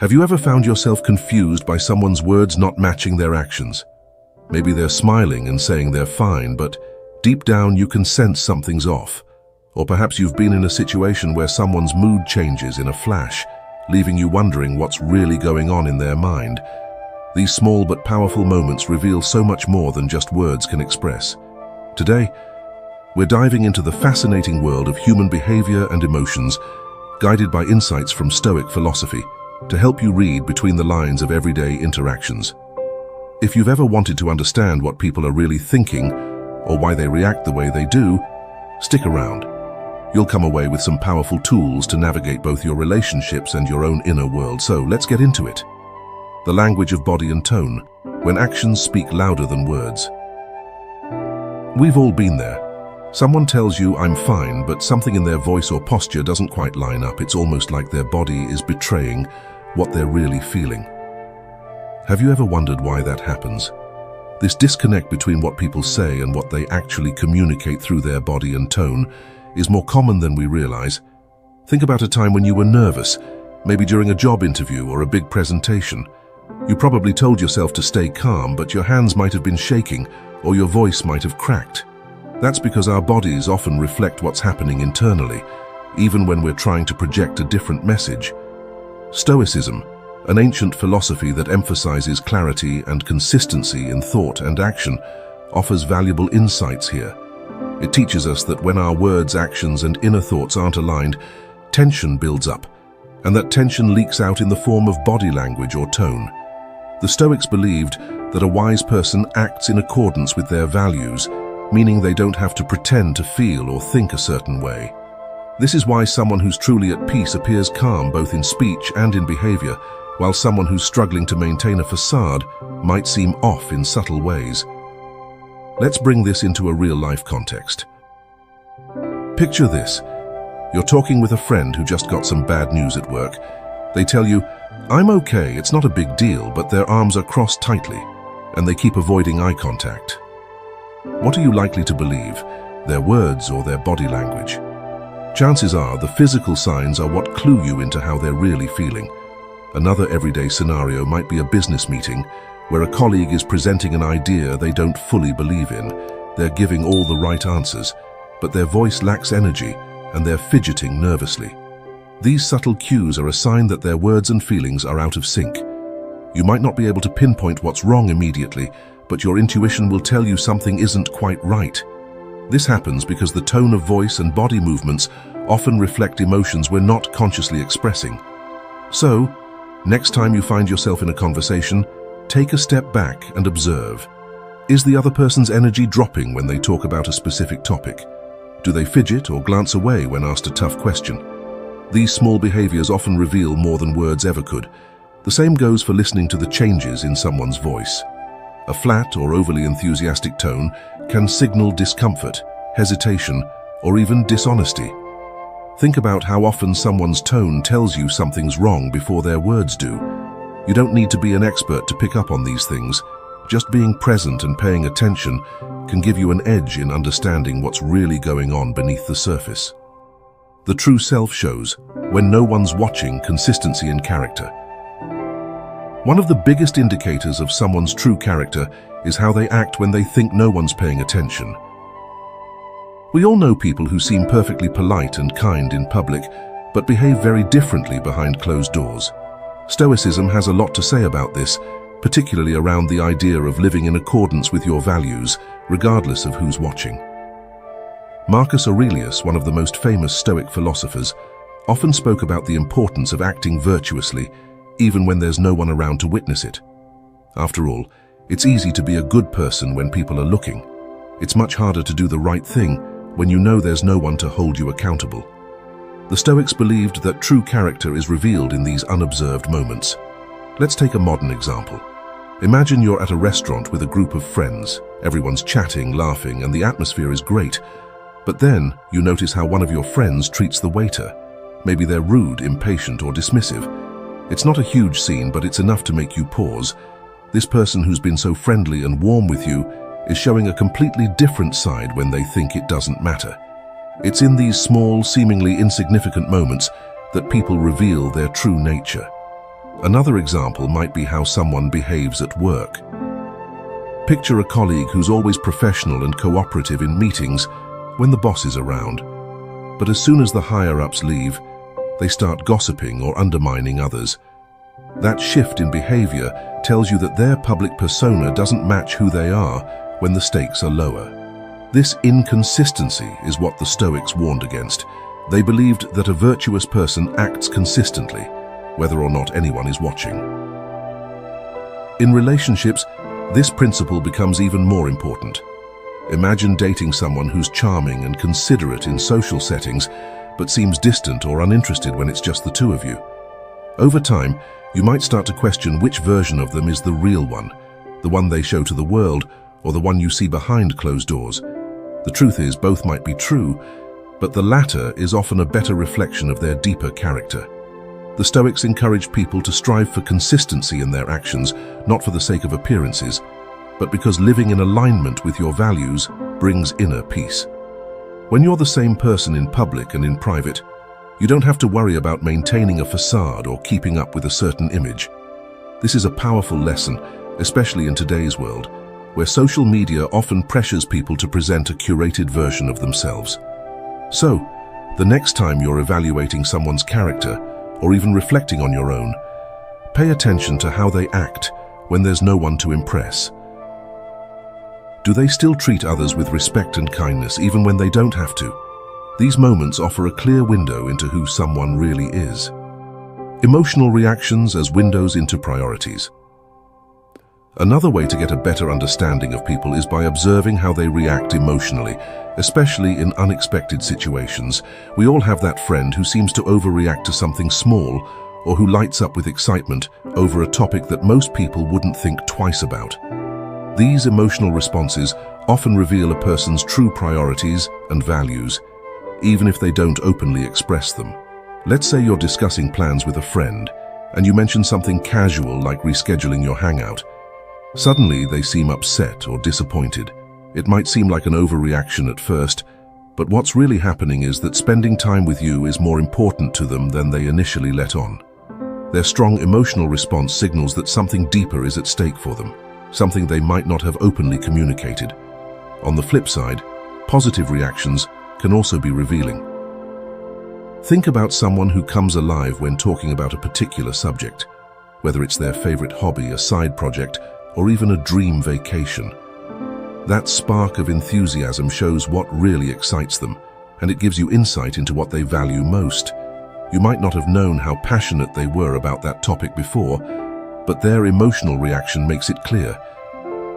Have you ever found yourself confused by someone's words not matching their actions? Maybe they're smiling and saying they're fine, but deep down you can sense something's off. Or perhaps you've been in a situation where someone's mood changes in a flash, leaving you wondering what's really going on in their mind. These small but powerful moments reveal so much more than just words can express. Today, we're diving into the fascinating world of human behavior and emotions, guided by insights from Stoic philosophy, to help you read between the lines of everyday interactions. If you've ever wanted to understand what people are really thinking, or why they react the way they do, stick around. You'll come away with some powerful tools to navigate both your relationships and your own inner world. So let's get into it. The language of body and tone, when actions speak louder than words. We've all been there. Someone tells you, "I'm fine," but something in their voice or posture doesn't quite line up. It's almost like their body is betraying what they're really feeling. Have you ever wondered why that happens? This disconnect between what people say and what they actually communicate through their body and tone is more common than we realize. Think about a time when you were nervous, maybe during a job interview or a big presentation. You probably told yourself to stay calm, but your hands might have been shaking or your voice might have cracked. That's because our bodies often reflect what's happening internally, even when we're trying to project a different message. Stoicism, an ancient philosophy that emphasizes clarity and consistency in thought and action, offers valuable insights here. It teaches us that when our words, actions, and inner thoughts aren't aligned, tension builds up, and that tension leaks out in the form of body language or tone. The Stoics believed that a wise person acts in accordance with their values, meaning they don't have to pretend to feel or think a certain way. This is why someone who's truly at peace appears calm both in speech and in behavior, while someone who's struggling to maintain a facade might seem off in subtle ways. Let's bring this into a real-life context. Picture this. You're talking with a friend who just got some bad news at work. They tell you, "I'm okay, it's not a big deal," but their arms are crossed tightly, and they keep avoiding eye contact. What are you likely to believe, their words or their body language? Chances are the physical signs are what clue you into how they're really feeling. Another everyday scenario might be a business meeting where a colleague is presenting an idea they don't fully believe in. They're giving all the right answers, but their voice lacks energy and they're fidgeting nervously. These subtle cues are a sign that their words and feelings are out of sync. You might not be able to pinpoint what's wrong immediately, but your intuition will tell you something isn't quite right. This happens because the tone of voice and body movements often reflect emotions we're not consciously expressing. So, next time you find yourself in a conversation, take a step back and observe. Is the other person's energy dropping when they talk about a specific topic? Do they fidget or glance away when asked a tough question? These small behaviors often reveal more than words ever could. The same goes for listening to the changes in someone's voice. A flat or overly enthusiastic tone can signal discomfort, hesitation, or even dishonesty. Think about how often someone's tone tells you something's wrong before their words do. You don't need to be an expert to pick up on these things. Just being present and paying attention can give you an edge in understanding what's really going on beneath the surface. The true self shows, when no one's watching, consistency in character. One of the biggest indicators of someone's true character is how they act when they think no one's paying attention. We all know people who seem perfectly polite and kind in public, but behave very differently behind closed doors. Stoicism has a lot to say about this, particularly around the idea of living in accordance with your values, regardless of who's watching. Marcus Aurelius, one of the most famous Stoic philosophers, often spoke about the importance of acting virtuously, even when there's no one around to witness it. After all, it's easy to be a good person when people are looking. It's much harder to do the right thing when you know there's no one to hold you accountable. The Stoics believed that true character is revealed in these unobserved moments. Let's take a modern example. Imagine you're at a restaurant with a group of friends. Everyone's chatting, laughing, and the atmosphere is great. But then you notice how one of your friends treats the waiter. Maybe they're rude, impatient, or dismissive. It's not a huge scene, but it's enough to make you pause. This person who's been so friendly and warm with you is showing a completely different side when they think it doesn't matter. It's in these small, seemingly insignificant moments that people reveal their true nature. Another example might be how someone behaves at work. Picture a colleague who's always professional and cooperative in meetings when the boss is around. But as soon as the higher-ups leave, they start gossiping or undermining others. That shift in behavior tells you that their public persona doesn't match who they are when the stakes are lower. This inconsistency is what the Stoics warned against. They believed that a virtuous person acts consistently, whether or not anyone is watching. In relationships, this principle becomes even more important. Imagine dating someone who's charming and considerate in social settings, but seems distant or uninterested when it's just the two of you. Over time, you might start to question which version of them is the real one, the one they show to the world, or the one you see behind closed doors. The truth is, both might be true, but the latter is often a better reflection of their deeper character. The Stoics encourage people to strive for consistency in their actions, not for the sake of appearances, but because living in alignment with your values brings inner peace. When you're the same person in public and in private, you don't have to worry about maintaining a facade or keeping up with a certain image. This is a powerful lesson, especially in today's world, where social media often pressures people to present a curated version of themselves. So, the next time you're evaluating someone's character, or even reflecting on your own, pay attention to how they act when there's no one to impress. Do they still treat others with respect and kindness even when they don't have to? These moments offer a clear window into who someone really is. Emotional reactions as windows into priorities. Another way to get a better understanding of people is by observing how they react emotionally, especially in unexpected situations. We all have that friend who seems to overreact to something small, or who lights up with excitement over a topic that most people wouldn't think twice about. These emotional responses often reveal a person's true priorities and values, even if they don't openly express them. Let's say you're discussing plans with a friend, and you mention something casual like rescheduling your hangout. Suddenly, they seem upset or disappointed. It might seem like an overreaction at first, but what's really happening is that spending time with you is more important to them than they initially let on. Their strong emotional response signals that something deeper is at stake for them, something they might not have openly communicated. On the flip side, positive reactions can also be revealing. Think about someone who comes alive when talking about a particular subject, whether it's their favorite hobby, a side project, or even a dream vacation. That spark of enthusiasm shows what really excites them, and it gives you insight into what they value most. You might not have known how passionate they were about that topic before, but their emotional reaction makes it clear.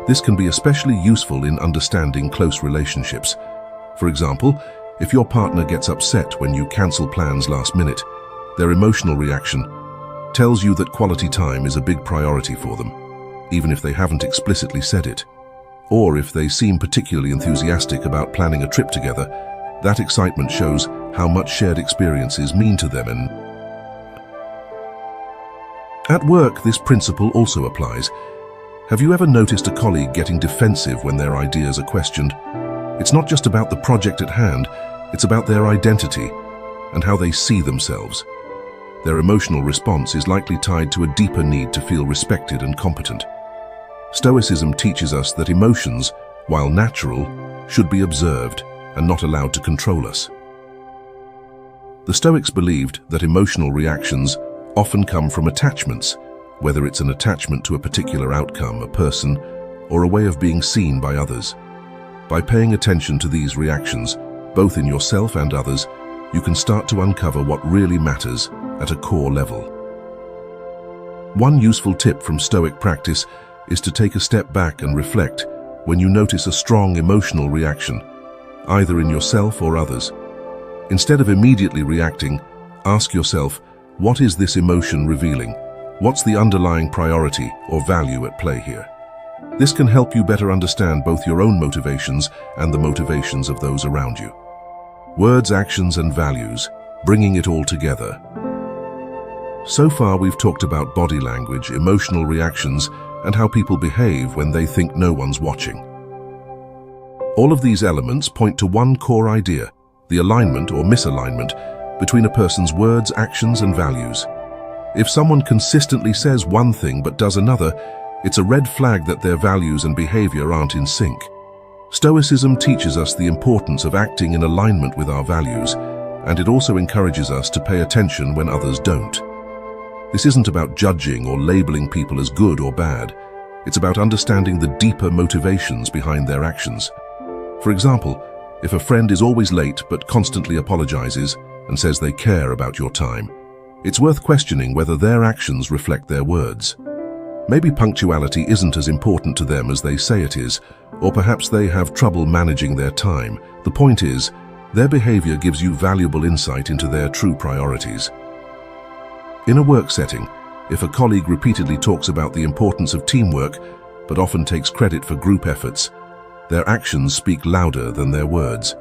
This can be especially useful in understanding close relationships. For example, if your partner gets upset when you cancel plans last minute, their emotional reaction tells you that quality time is a big priority for them, even if they haven't explicitly said it. Or if they seem particularly enthusiastic about planning a trip together, that excitement shows how much shared experiences mean to them. And at work, this principle also applies. Have you ever noticed a colleague getting defensive when their ideas are questioned? It's not just about the project at hand, it's about their identity and how they see themselves. Their emotional response is likely tied to a deeper need to feel respected and competent. Stoicism teaches us that emotions, while natural, should be observed and not allowed to control us. The Stoics believed that emotional reactions often come from attachments, whether it's an attachment to a particular outcome, a person, or a way of being seen by others. By paying attention to these reactions, both in yourself and others, you can start to uncover what really matters at a core level. One useful tip from Stoic practice is to take a step back and reflect when you notice a strong emotional reaction, either in yourself or others. Instead of immediately reacting, ask yourself, what is this emotion revealing? What's the underlying priority or value at play here? This can help you better understand both your own motivations and the motivations of those around you. Words, actions, and values, bringing it all together. So far, we've talked about body language, emotional reactions, and how people behave when they think no one's watching. All of these elements point to one core idea, the alignment or misalignment between a person's words, actions, and values. If someone consistently says one thing but does another, it's a red flag that their values and behavior aren't in sync. Stoicism teaches us the importance of acting in alignment with our values, and it also encourages us to pay attention when others don't. This isn't about judging or labeling people as good or bad. It's about understanding the deeper motivations behind their actions. For example, if a friend is always late but constantly apologizes and says they care about your time, it's worth questioning whether their actions reflect their words. Maybe punctuality isn't as important to them as they say it is, or perhaps they have trouble managing their time. The point is, their behavior gives you valuable insight into their true priorities. In a work setting, if a colleague repeatedly talks about the importance of teamwork, but often takes credit for group efforts, their actions speak louder than their words.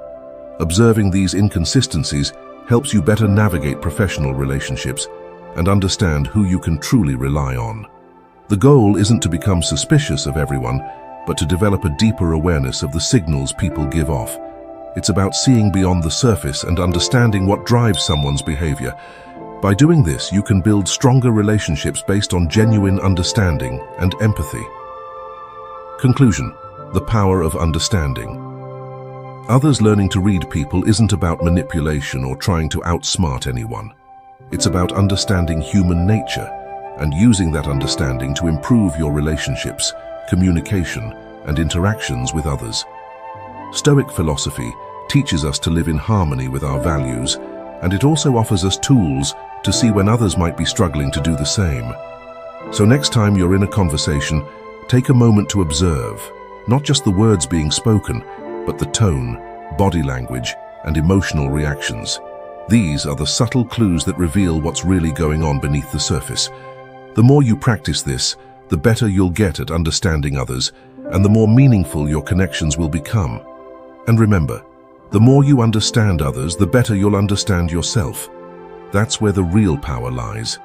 Observing these inconsistencies helps you better navigate professional relationships and understand who you can truly rely on. The goal isn't to become suspicious of everyone, but to develop a deeper awareness of the signals people give off. It's about seeing beyond the surface and understanding what drives someone's behavior. By doing this, you can build stronger relationships based on genuine understanding and empathy. Conclusion: the power of understanding. Others learning to read people isn't about manipulation or trying to outsmart anyone. It's about understanding human nature and using that understanding to improve your relationships, communication, and interactions with others. Stoic philosophy teaches us to live in harmony with our values, and it also offers us tools to see when others might be struggling to do the same. So next time you're in a conversation, take a moment to observe, not just the words being spoken, but the tone, body language, and emotional reactions. These are the subtle clues that reveal what's really going on beneath the surface. The more you practice this, the better you'll get at understanding others, and the more meaningful your connections will become. And remember, the more you understand others, the better you'll understand yourself. That's where the real power lies.